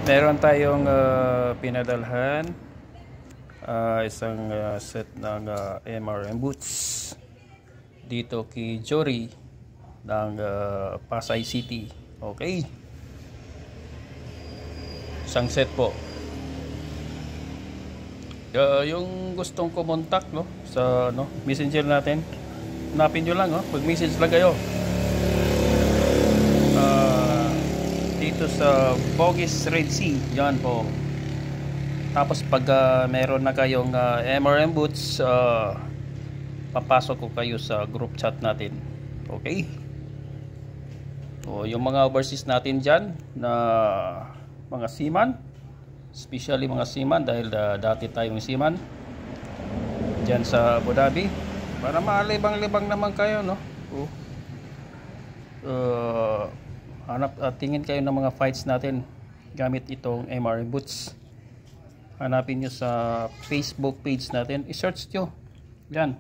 Meron tayong pinadalhan isang set ng MRM boots dito kay Jory ng Pasay City. Okay, isang set po. Yung gustong kumontak sa messenger natin, hanapin nyo lang, mag-message lang kayo dito sa Bogis Red Sea, yan po. Tapos pag meron na kayong MRM boots, papasok ko kayo sa group chat natin. Okay, so yung mga overseas natin dyan na mga seaman, especially mga seaman, dahil dati tayong seaman dyan sa Abu Dhabi, para maalibang-libang naman kayo, hanap at tingin kayo ng mga fights natin gamit itong MRM boots. Hanapin nyo sa Facebook page natin, i-search nyo yan,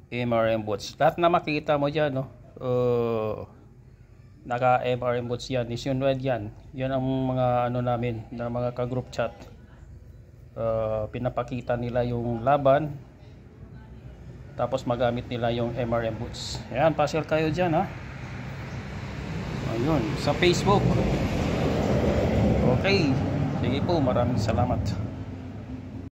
MRM boots. Lahat na makikita mo dyan, naka MRM boots yan, nationwide yan. Yan ang mga namin na mga ka-group chat. Pinapakita nila yung laban, tapos magamit nila yung MRM boots. Ayan, pasyal kayo dyan, ayun, sa Facebook. Okay, sige po, maraming salamat.